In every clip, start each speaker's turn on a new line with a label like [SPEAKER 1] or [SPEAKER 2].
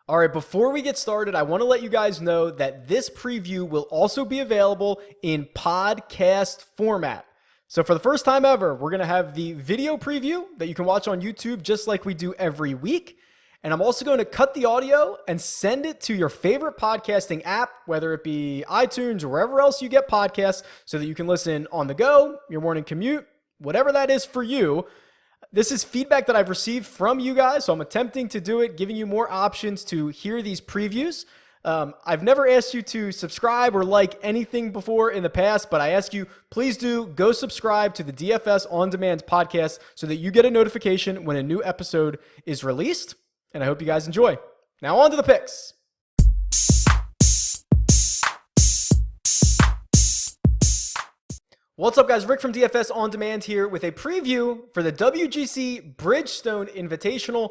[SPEAKER 1] All right, before we get started, I want to let you guys know that this preview will also be available in podcast format. So for the first time ever, we're going to have the video preview that you can watch on YouTube just like we do every week. And I'm also going to cut the audio and send it to your favorite podcasting app, whether it be iTunes or wherever else you get podcasts, so that you can listen on the go, your morning commute, whatever that is for you. This is feedback that I've received from you guys, so I'm attempting to do it, giving you more options to hear these previews. I've never asked you to subscribe or like anything before in the past, but I ask you, please do go subscribe to the DFS On Demand podcast so that you get a notification when a new episode is released, and I hope you guys enjoy. Now on to the picks. What's up, guys? Rick from DFS On Demand here with a preview for the WGC Bridgestone Invitational.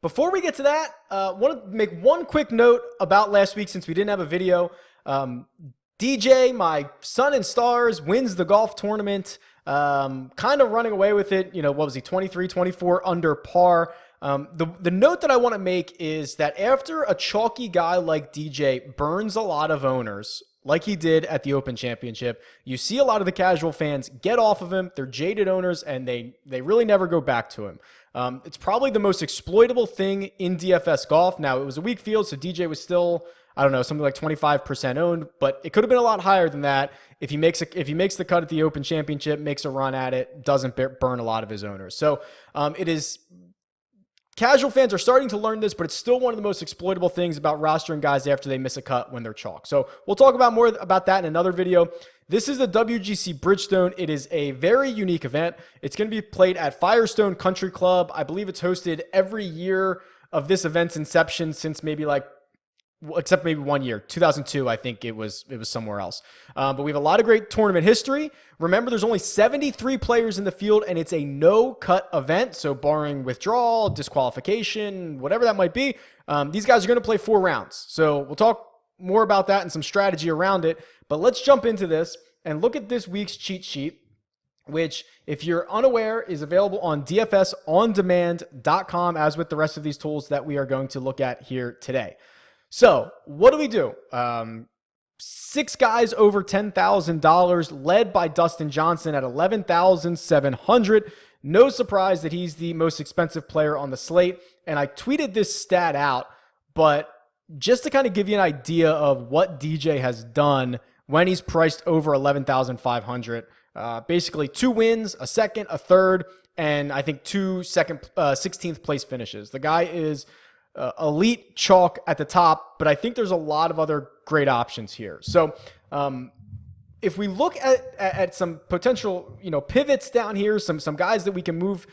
[SPEAKER 1] Before we get to that, I want to make one quick note about last week since we didn't have a video. DJ, my son in stars, wins the golf tournament, kind of running away with it. You know, what was he, 23, 24 under par. The note that I want to make is that after a chalky guy like DJ burns a lot of owners, like he did at the Open Championship, you see a lot of the casual fans get off of him. They're jaded owners, and they really never go back to him. It's probably the most exploitable thing in DFS golf. Now, it was a weak field, so DJ was still, I don't know, something like 25% owned, but it could have been a lot higher than that if he makes the cut at the Open Championship, makes a run at it, doesn't burn a lot of his owners. So it is... Casual fans are starting to learn this, but it's still one of the most exploitable things about rostering guys after they miss a cut when they're chalk. So we'll talk about more about that in another video. This is the WGC Bridgestone. It is a very unique event. It's going to be played at Firestone Country Club. I believe it's hosted every year of this event's inception since except maybe 1 year, 2002, I think it was somewhere else. But we have a lot of great tournament history. Remember, there's only 73 players in the field, and it's a no-cut event. So barring withdrawal, disqualification, whatever that might be, these guys are going to play 4 rounds. So we'll talk more about that and some strategy around it. But let's jump into this and look at this week's cheat sheet, which, if you're unaware, is available on dfsondemand.com, as with the rest of these tools that we are going to look at here today. So what do we do? 6 guys over $10,000, led by Dustin Johnson at $11,700. No surprise that he's the most expensive player on the slate. And I tweeted this stat out, but just to kind of give you an idea of what DJ has done when he's priced over $11,500. Basically 2 wins, a second, a third, and I think 2 16th place finishes. The guy is elite chalk at the top, but I think there's a lot of other great options here. So if we look at some potential, pivots down here, some guys that we can move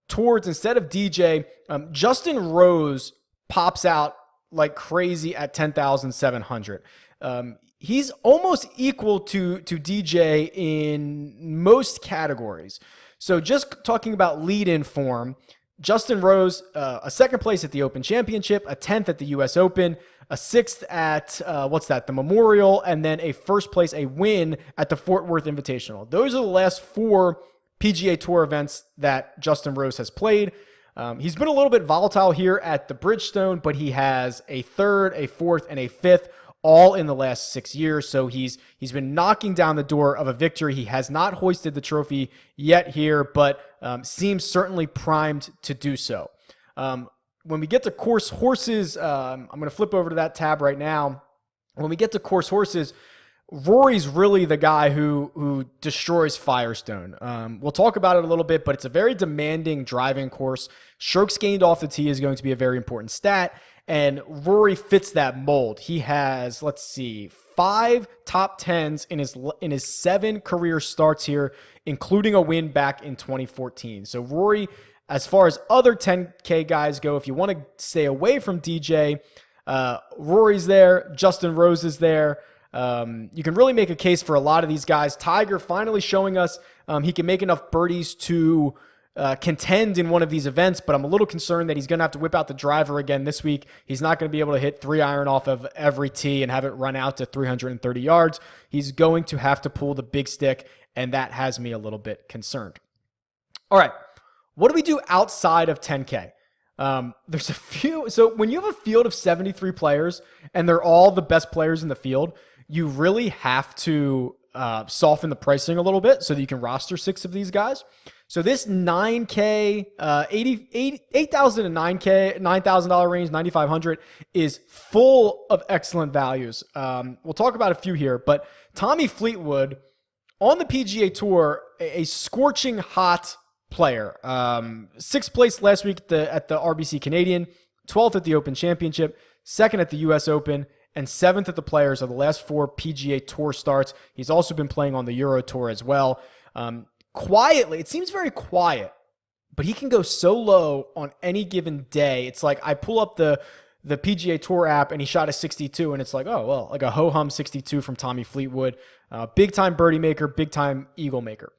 [SPEAKER 1] towards instead of DJ, Justin Rose pops out like crazy at $10,700. He's almost equal to DJ in most categories. So just talking about lead-in form, Justin Rose, a second place at the Open Championship, a 10th at the U.S. Open, a 6th at, the Memorial, and then a first place, a win at the Fort Worth Invitational. Those are the last 4 PGA Tour events that Justin Rose has played. He's been a little bit volatile here at the Bridgestone, but he has a 3rd, a 4th, and a 5th, all in the last 6 years. So he's been knocking down the door of a victory. He has not hoisted the trophy yet here, but seems certainly primed to do so. When we get to course horses, I'm going to flip over to that tab right now. When we get to course horses, Rory's really the guy who destroys Firestone. We'll talk about it a little bit, but it's a very demanding driving course. Strokes gained off the tee is going to be a very important stat, and Rory fits that mold. He has, 5 top 10s in his 7 career starts here, including a win back in 2014. So Rory, as far as other 10K guys go, if you want to stay away from DJ, Rory's there, Justin Rose is there. You can really make a case for a lot of these guys. Tiger finally showing us he can make enough birdies to contend in one of these events, but I'm a little concerned that he's going to have to whip out the driver again this week. He's not going to be able to hit 3-iron off of every tee and have it run out to 330 yards. He's going to have to pull the big stick, and that has me a little bit concerned. All right, what do we do outside of 10K? There's a few. So when you have a field of 73 players and they're all the best players in the field, you really have to soften the pricing a little bit so that you can roster 6 of these guys. So this 9K, 8,000 and 9K, $9,000 range, 9,500 is full of excellent values. We'll talk about a few here, but Tommy Fleetwood on the PGA Tour, a scorching hot player. 6th place last week at the RBC Canadian, 12th at the Open Championship, 2nd at the US Open, and 7th at the Players of the last 4 PGA Tour starts. He's also been playing on the Euro Tour as well. Quietly, it seems very quiet, but he can go so low on any given day. It's like I pull up the PGA Tour app and he shot a 62, and it's like, oh, well, like a ho-hum 62 from Tommy Fleetwood. Big-time birdie maker, big-time eagle maker.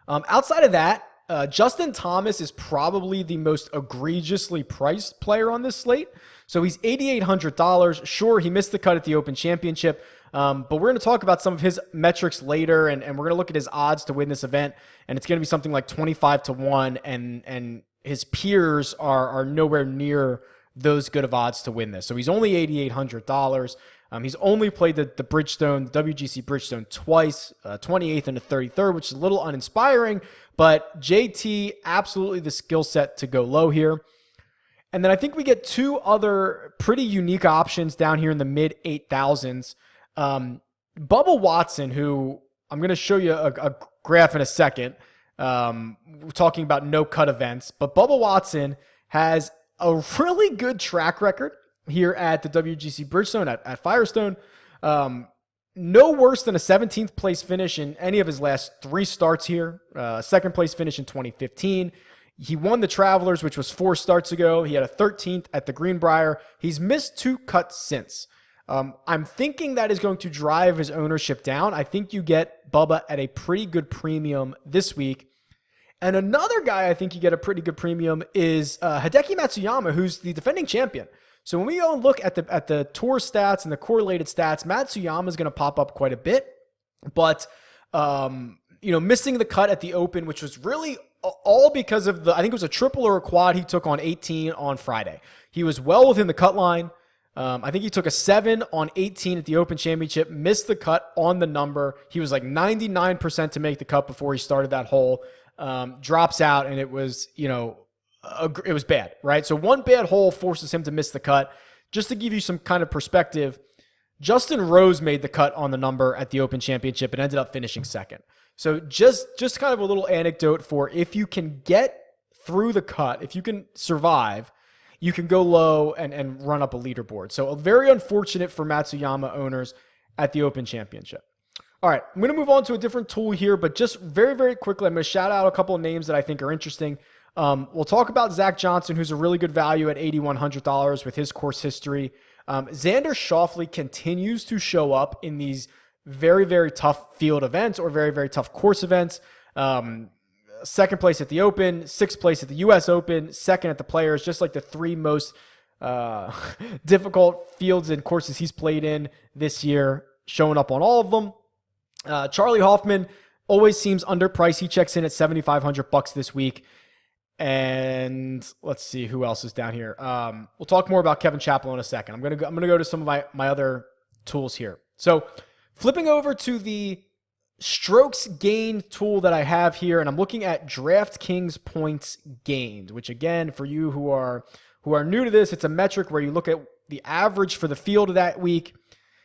[SPEAKER 1] Outside of that, Justin Thomas is probably the most egregiously priced player on this slate. So he's $8,800. Sure, he missed the cut at the Open Championship, but we're going to talk about some of his metrics later, and we're going to look at his odds to win this event, and it's going to be something like 25-1, and his peers are nowhere near those good of odds to win this. So he's only $8,800. He's only played the Bridgestone, the WGC Bridgestone twice, 28th and the 33rd, which is a little uninspiring, but JT, absolutely the skill set to go low here. And then I think we get 2 other pretty unique options down here in the mid 8,000s. Bubba Watson, who I'm going to show you a graph in a second. We're talking about no cut events, but Bubba Watson has a really good track record here at the WGC Bridgestone at Firestone. No worse than a 17th place finish in any of his last 3 starts here. 2nd place finish in 2015. He won the Travelers, which was 4 starts ago. He had a 13th at the Greenbrier. He's missed 2 cuts since. I'm thinking that is going to drive his ownership down. I think you get Bubba at a pretty good premium this week. And another guy I think you get a pretty good premium is Hideki Matsuyama, who's the defending champion. So when we go and look at the tour stats and the correlated stats, Matsuyama is going to pop up quite a bit. But missing the cut at the Open, which was really all because of I think it was a triple or a quad he took on 18 on Friday. He was well within the cut line. I think he took a 7 on 18 at the Open Championship, missed the cut on the number. He was like 99% to make the cut before he started that hole. Drops out, and it was, it was bad, right? So one bad hole forces him to miss the cut. Just to give you some kind of perspective, Justin Rose made the cut on the number at the Open Championship and ended up finishing 2nd. So just kind of a little anecdote for if you can get through the cut, if you can survive, you can go low and run up a leaderboard. So very unfortunate for Matsuyama owners at the Open Championship. All right, I'm going to move on to a different tool here, but just very, very quickly, I'm going to shout out a couple of names that I think are interesting. We'll talk about Zach Johnson, who's a really good value at $8,100 with his course history. Xander Schauffele continues to show up in these very, very tough field events or very, very tough course events. 2nd place at the Open, 6th place at the US Open, 2nd at the Players, just like the 3 most difficult fields and courses he's played in this year, showing up on all of them. Charlie Hoffman always seems underpriced. He checks in at $7,500 this week. And let's see who else is down here. We'll talk more about Kevin Chappell in a second. I'm gonna go to some of my other tools here. So flipping over to the strokes gained tool that I have here, and I'm looking at DraftKings points gained, which again, for you who are new to this, it's a metric where you look at the average for the field of that week.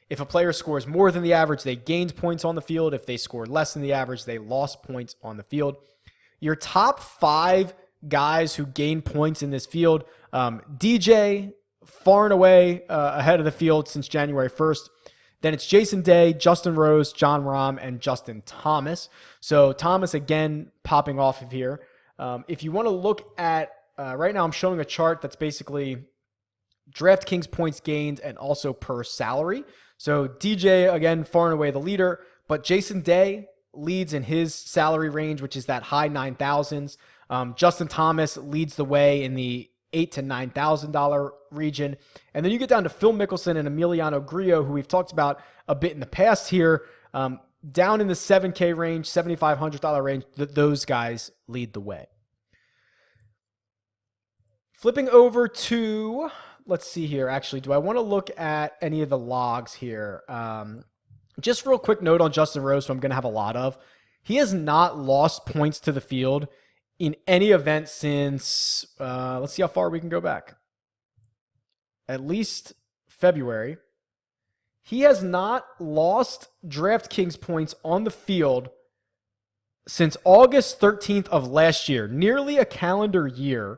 [SPEAKER 1] If a player scores more than the average, they gained points on the field. If they scored less than the average, they lost points on the field. Your top 5 guys who gained points in this field, DJ, far and away ahead of the field since January 1st. Then it's Jason Day, Justin Rose, Jon Rahm, and Justin Thomas. So Thomas, again, popping off of here. If you want to look at, right now I'm showing a chart that's basically DraftKings points gained and also per salary. So DJ, again, far and away the leader, but Jason Day leads in his salary range, which is that high 9,000s. Justin Thomas leads the way in the $8,000 to $9,000 region. And then you get down to Phil Mickelson and Emiliano Grillo, who we've talked about a bit in the past here, down in the $7K range, $7,500 range. Those guys lead the way. Flipping over to, let's see here. Actually, do I want to look at any of the logs here? Just real quick note on Justin Rose, who I'm going to have a lot of. He has not lost points to the field in any event since, let's see how far we can go back. At least February. He has not lost DraftKings points on the field since August 13th of last year, nearly a calendar year.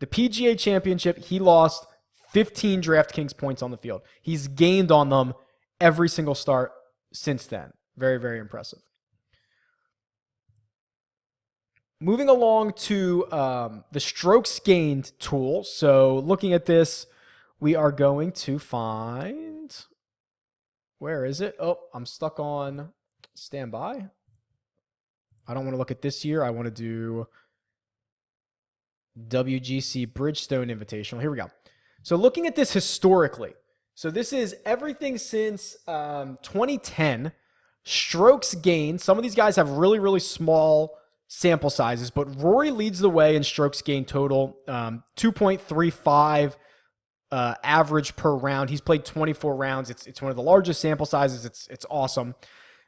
[SPEAKER 1] The PGA Championship, he lost 15 DraftKings points on the field. He's gained on them every single start since then. Very, very impressive. Moving along to the strokes gained tool. So looking at this, we are going to find, where is it? Oh, I'm stuck on standby. I don't want to look at this year. I want to do WGC Bridgestone Invitational. Here we go. So looking at this historically, so this is everything since 2010. Strokes gained. Some of these guys have really, really small sample sizes, but Rory leads the way in strokes gained total, 2.35 average per round. He's played 24 rounds. It's one of the largest sample sizes. It's awesome.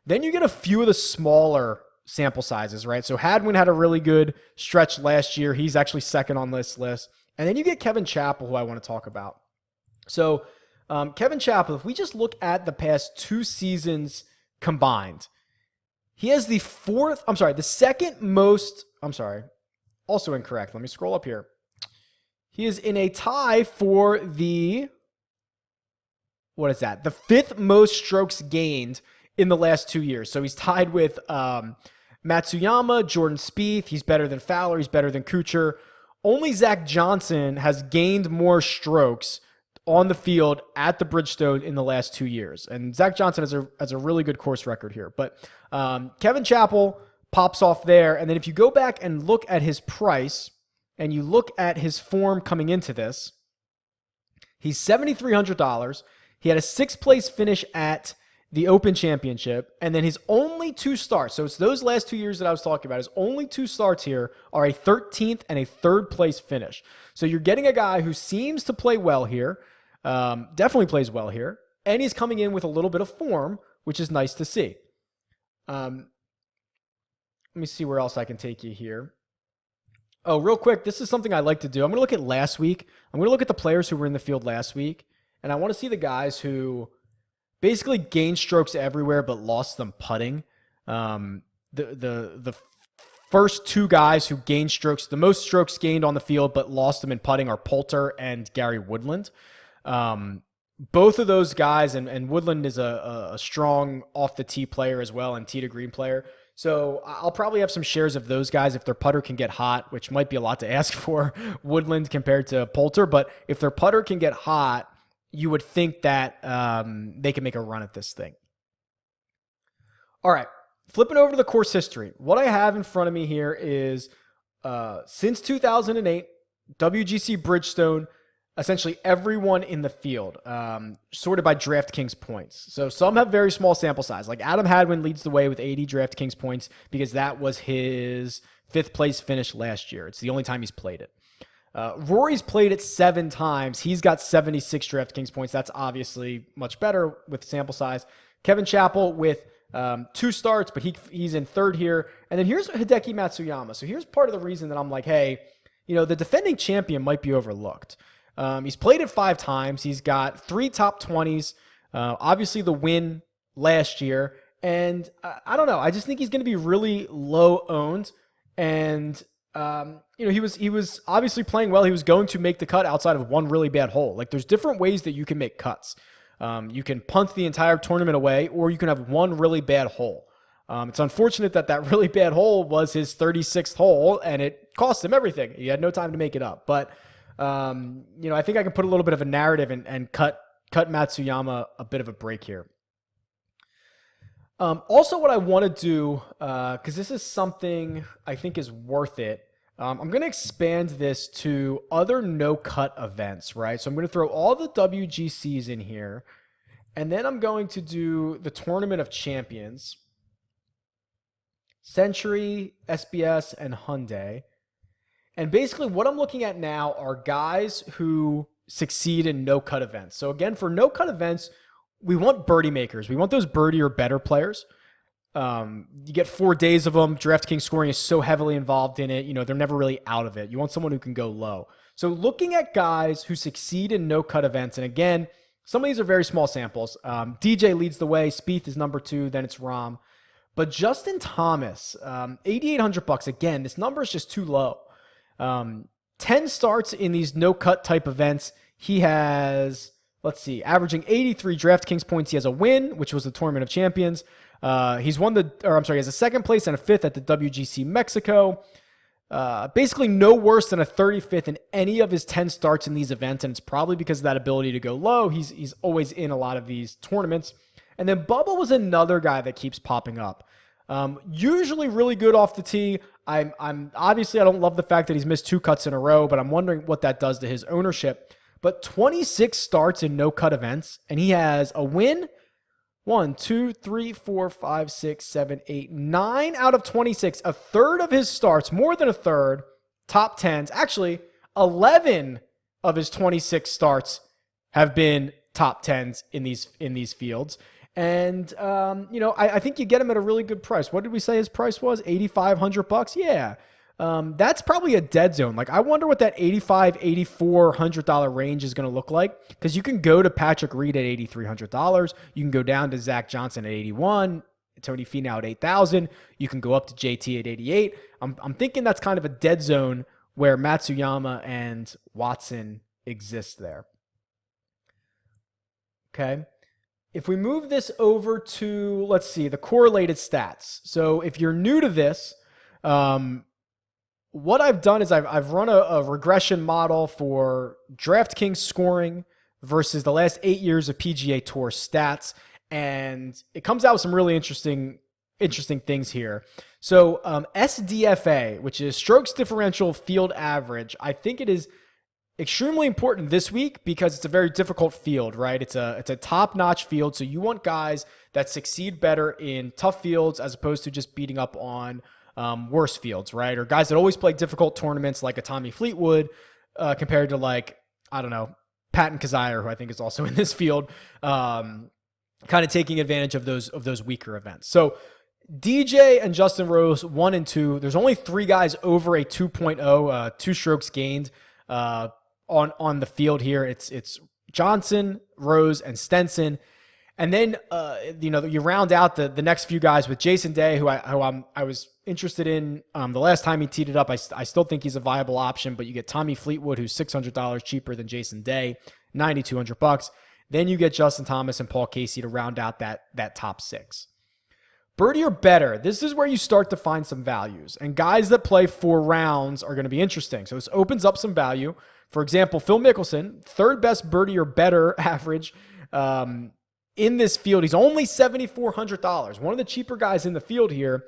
[SPEAKER 1] Then you get a few of the smaller sample sizes, right? So Hadwin had a really good stretch last year. He's actually second on this list. And then you get Kevin Chappell, who I want to talk about. So Kevin Chappell, if we just look at the past 2 seasons combined, he has the second most, also incorrect. Let me scroll up here. He is in a tie for the, what is that? The 5th most strokes gained in the last 2 years. So he's tied with Matsuyama, Jordan Spieth. He's better than Fowler. He's better than Kuchar. Only Zach Johnson has gained more strokes on the field at the Bridgestone in the last 2 years. And Zach Johnson has a really good course record here. But Kevin Chappell pops off there. And then if you go back and look at his price and you look at his form coming into this, he's $7,300. He had a 6th place finish at the Open Championship, and then his only 2 starts, so it's those last 2 years that I was talking about, his only 2 starts here are a 13th and a 3rd place finish. So you're getting a guy who seems to play well here, definitely plays well here, and he's coming in with a little bit of form, which is nice to see. Let me see where else I can take you here. Oh, real quick, this is something I like to do. I'm going to look at last week. I'm going to look at the players who were in the field last week, and I want to see the guys who basically gained strokes everywhere but lost them putting. The first 2 guys who gained strokes, the most strokes gained on the field but lost them in putting, are Poulter and Gary Woodland. Both of those guys, and Woodland is a strong off-the-tee player as well and tee-to-green player. So I'll probably have some shares of those guys if their putter can get hot, which might be a lot to ask for Woodland compared to Poulter. But if their putter can get hot, you would think that they can make a run at this thing. All right, flipping over to the course history. What I have in front of me here is since 2008, WGC Bridgestone, essentially everyone in the field, sorted by DraftKings points. So some have very small sample size. Like Adam Hadwin leads the way with 80 DraftKings points because that was his 5th place finish last year. It's the only time he's played it. Rory's played it 7 times. He's got 76 DraftKings points. That's obviously much better with sample size. Kevin Chappell with 2 starts, but he's in 3rd here. And then here's Hideki Matsuyama. So here's part of the reason that I'm like, hey, the defending champion might be overlooked. He's played it 5 times. He's got 3 top 20s. Obviously the win last year. And I don't know. I just think he's going to be really low owned. And he was obviously playing well. He was going to make the cut outside of one really bad hole. Like, there's different ways that you can make cuts. You can punt the entire tournament away, or you can have one really bad hole. It's unfortunate that really bad hole was his 36th hole, and it cost him everything. He had no time to make it up. But I think I can put a little bit of a narrative and cut Matsuyama a bit of a break here. Also, what I want to do, because this is something I think is worth it, I'm going to expand this to other no-cut events, right? So I'm going to throw all the WGCs in here, and then I'm going to do the Tournament of Champions, Century, SBS, and Hyundai. And basically what I'm looking at now are guys who succeed in no-cut events. So again, for no-cut events, we want birdie makers. We want those birdie or better players. You get 4 days of them. DraftKings scoring is so heavily involved in it. They're never really out of it. You want someone who can go low. So looking at guys who succeed in no-cut events, and again, some of these are very small samples. DJ leads the way. Spieth is number 2. Then it's Rahm. But Justin Thomas, $8,800. Again, this number is just too low. 10 starts in these no-cut type events. He has, averaging 83 DraftKings points. He has a win, which was the Tournament of Champions. He has a second place and a 5th at the WGC Mexico. Basically no worse than a 35th in any of his 10 starts in these events, and it's probably because of that ability to go low. He's always in a lot of these tournaments. And then Bubba was another guy that keeps popping up. Usually really good off the tee. I'm obviously I don't love the fact that he's missed 2 cuts in a row, but I'm wondering what that does to his ownership. But 26 starts in no-cut events, and he has a win. 1, 2, 3, 4, 5, 6, 7, 8, 9 out of 26. A third of his starts, more than a third, top 10s. Actually, 11 of his 26 starts have been top 10s in these fields. And, I think you get him at a really good price. What did we say his price was? $8,500? Yeah. That's probably a dead zone. I wonder what that $8,500, $8,400 range is going to look like. Because you can go to Patrick Reed at $8,300. You can go down to Zach Johnson at $81,000. Tony Finau at $8,000. You can go up to JT at $88,000. I'm thinking that's kind of a dead zone where Matsuyama and Watson exist there. Okay. If we move this over to, the correlated stats. So if you're new to this, what I've done is I've run a regression model for DraftKings scoring versus the last 8 years of PGA Tour stats, and it comes out with some really interesting things here. So SDFA, which is strokes differential field average, I think it is extremely important this week because it's a very difficult field, right? It's a top-notch field, so you want guys that succeed better in tough fields as opposed to just beating up on worse fields, right? Or guys that always play difficult tournaments like a Tommy Fleetwood compared to Patton Kizzire, who I think is also in this field, kind of taking advantage of those weaker events. So DJ and Justin Rose, 1 and 2. There's only 3 guys over a 2.0, 2 strokes gained on the field here. It's Johnson, Rose, and Stenson. And then, you round out the next few guys with Jason Day, who I was interested in the last time he teed it up. I still think he's a viable option, but you get Tommy Fleetwood, who's $600 cheaper than Jason Day, $9,200. Then you get Justin Thomas and Paul Casey to round out that top 6. Birdie or better, this is where you start to find some values. And guys that play 4 rounds are going to be interesting. So this opens up some value. For example, Phil Mickelson, 3rd best birdie or better average in this field. He's only $7,400. One of the cheaper guys in the field here.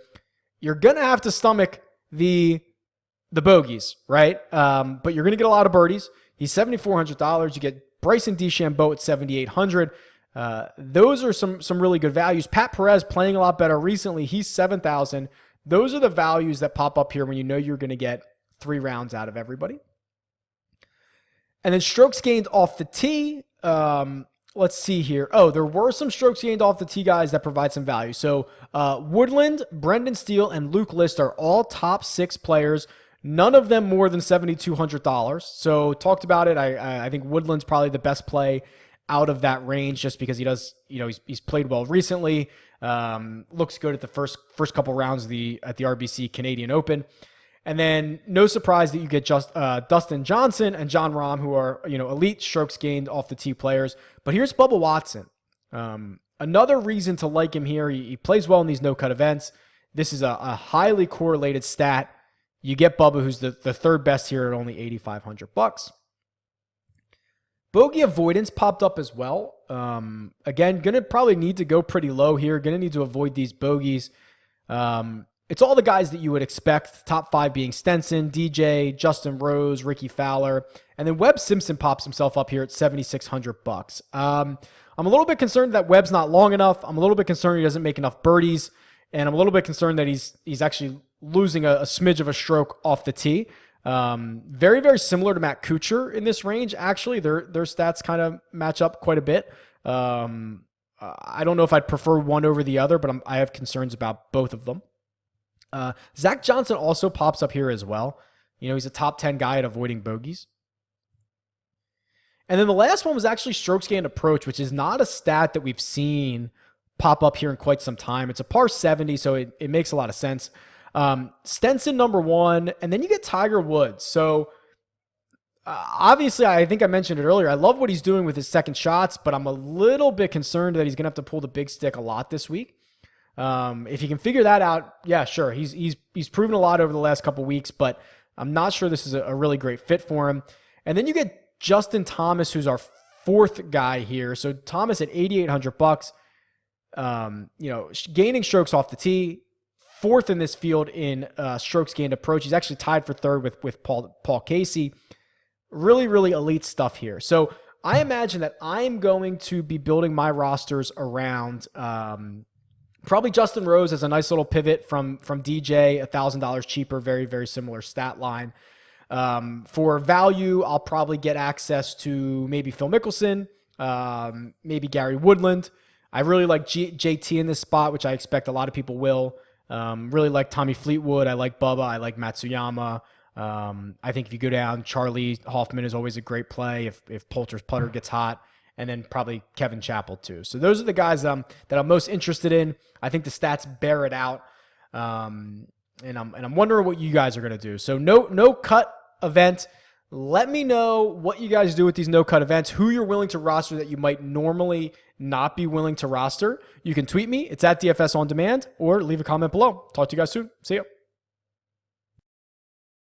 [SPEAKER 1] You're going to have to stomach the bogeys, right? But you're going to get a lot of birdies. He's $7,400. You get Bryson DeChambeau at $7,800. Those are some really good values. Pat Perez playing a lot better recently. He's $7,000. Those are the values that pop up here when you know you're going to get 3 rounds out of everybody. And then strokes gained off the tee. Let's see here. Oh, there were some strokes gained off the tee guys that provide some value. So Woodland, Brendan Steele, and Luke List are all top 6 players. None of them more than $7,200. So talked about it. I think Woodland's probably the best play out of that range just because he does, he's played well recently. Looks good at the first couple rounds at the RBC Canadian Open. And then no surprise that you get just Dustin Johnson and Jon Rahm, who are, elite strokes gained off the tee players. But here's Bubba Watson. Another reason to like him here. He plays well in these no-cut events. This is a highly correlated stat. You get Bubba, who's the 3rd best here at only $8,500. Bogey avoidance popped up as well. Again, going to probably need to go pretty low here. Going to need to avoid these bogeys. It's all the guys that you would expect. Top 5 being Stenson, DJ, Justin Rose, Ricky Fowler. And then Webb Simpson pops himself up here at $7,600. I'm a little bit concerned that Webb's not long enough. I'm a little bit concerned he doesn't make enough birdies. And I'm a little bit concerned that he's actually losing a smidge of a stroke off the tee. Very, very similar to Matt Kuchar in this range. Actually, their stats kind of match up quite a bit. I don't know if I'd prefer one over the other, but I have concerns about both of them. Zach Johnson also pops up here as well. He's a top 10 guy at avoiding bogeys. And then the last one was actually strokes gained approach, which is not a stat that we've seen pop up here in quite some time. It's a par 70, so it makes a lot of sense. Stenson number 1, and then you get Tiger Woods. So obviously, I think I mentioned it earlier. I love what he's doing with his second shots, but I'm a little bit concerned that he's going to have to pull the big stick a lot this week. If he can figure that out, yeah, sure. He's proven a lot over the last couple weeks, but I'm not sure this is a really great fit for him. And then you get Justin Thomas, who's our fourth guy here. So Thomas at $8,800, gaining strokes off the tee, fourth in this field in strokes gained approach. He's actually tied for third with Paul Casey. Really, really elite stuff here. So I imagine that I'm going to be building my rosters around probably Justin Rose as a nice little pivot from DJ, $1,000 cheaper, very, very similar stat line. For value, I'll probably get access to maybe Phil Mickelson, maybe Gary Woodland. I really like JT in this spot, which I expect a lot of people will. Really like Tommy Fleetwood. I like Bubba. I like Matsuyama. I think if you go down, Charlie Hoffman is always a great play if Poulter's putter gets hot, and then probably Kevin Chappell too. So those are the guys that I'm most interested in. I think the stats bear it out. And I'm wondering what you guys are going to do. So no cut event. Let me know what you guys do with these no cut events, who you're willing to roster that you might normally not be willing to roster. You can tweet me. It's at DFS On Demand, or leave a comment below. Talk to you guys soon. See ya.